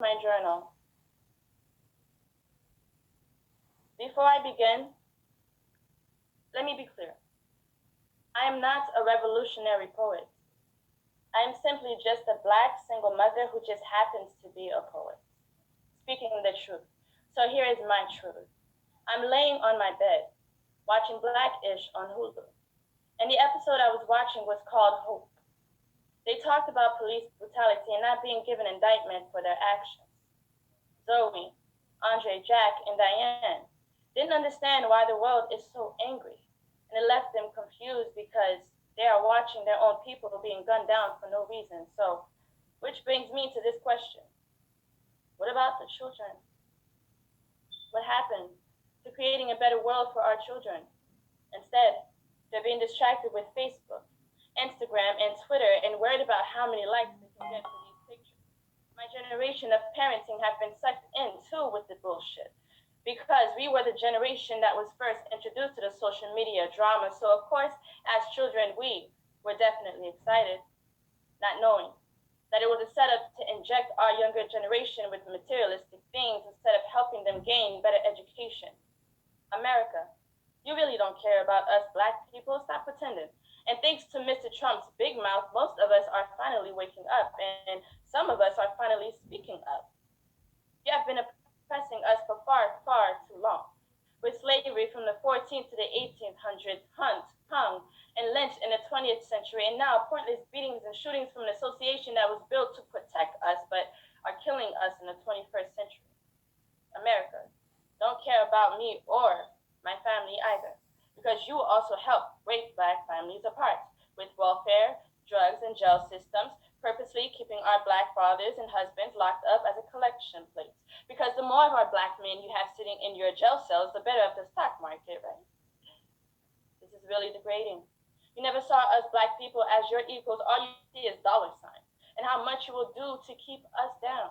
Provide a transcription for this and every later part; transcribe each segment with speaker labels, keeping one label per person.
Speaker 1: my journal. Before I begin, let me be clear. I am not a revolutionary poet. I am simply just a Black single mother who just happens to be a poet, speaking the truth. So here is my truth. I'm laying on my bed, watching Blackish on Hulu. And the episode I was watching was called Hope. They talked about police brutality and not being given indictment for their actions. Zoe, Andre, Jack, and Diane didn't understand why the world is so angry, and it left them confused because they are watching their own people being gunned down for no reason. So, which brings me to this question. What about the children? What happened to creating a better world for our children? Instead, they're being distracted with Facebook, Instagram, and Twitter and worried about how many likes they can get for these pictures. My generation of parenting have been sucked in too with the bullshit because we were the generation that was first introduced to the social media drama. So of course, as children, we were definitely excited, not knowing that it was a setup to inject our younger generation with materialistic things instead of helping them gain better education. America, you really don't care about us Black people. Stop pretending. And thanks to Mr. Trump's big mouth, most of us are finally waking up, and some of us are finally speaking up. You have been oppressing us for far, far too long. With slavery from the 14th to the 1800s, hung, and lynched in the 20th century, and now pointless beatings and shootings from an association that was built to protect us, but are killing us in the 21st century. America, don't care about me or my family either, because you also help break Black families apart with welfare, drugs, and jail systems, purposely keeping our Black fathers and husbands locked up as a collection plate. Because the more of our Black men you have sitting in your jail cells, the better of the stock market, right? This is really degrading. You never saw us Black people as your equals. All you see is dollar signs and how much you will do to keep us down.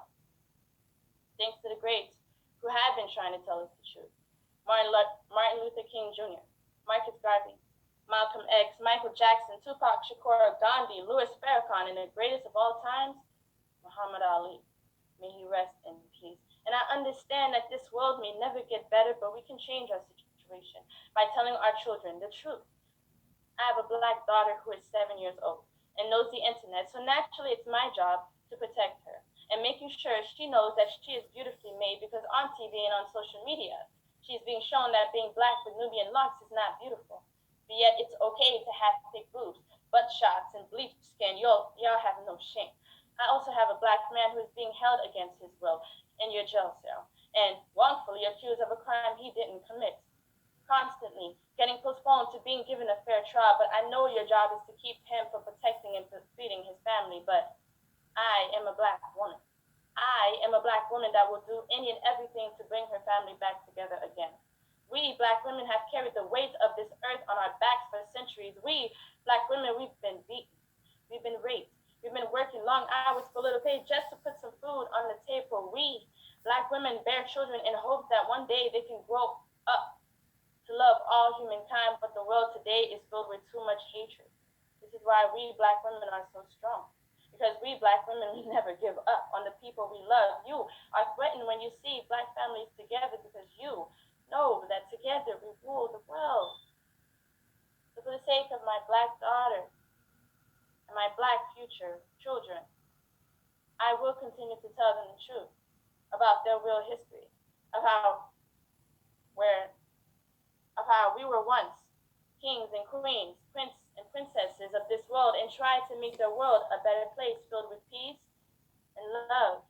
Speaker 1: Thanks to the greats who have been trying to tell us the truth. Martin Luther King Jr., Marcus Garvey, Malcolm X, Michael Jackson, Tupac Shakur, Gandhi, Louis Farrakhan, and the greatest of all times, Muhammad Ali. May he rest in peace. And I understand that this world may never get better, but we can change our situation by telling our children the truth. I have a Black daughter who is 7 years old and knows the internet, so naturally it's my job to protect her and making sure she knows that she is beautifully made, because on TV and on social media, she's being shown that being Black with Nubian locks is not beautiful. But yet it's okay to have thick boobs, butt shots, and bleached skin. Y'all have no shame. I also have a Black man who is being held against his will in your jail cell and wrongfully accused of a crime he didn't commit. Constantly getting postponed to being given a fair trial, but I know your job is to keep him from protecting and feeding his family, but I am a Black woman. I am a Black woman that will do any and everything to bring her family back together again. We Black women have carried the weight of this earth on our backs for centuries. We Black women, we've been beaten, we've been raped, we've been working long hours for little pay just to put some food on the table. We Black women bear children in hopes that one day they can grow up to love all humankind, but the world today is filled with too much hatred. This is why we Black women are so strong. Because we Black women, we never give up on the people we love. You are threatened when you see Black families together because you know that together we rule the world. So for the sake of my Black daughter and my Black future children, I will continue to tell them the truth about their real history, of how we were once kings and queens, princes and princesses of this world, and tried to make the world a better place filled with peace and love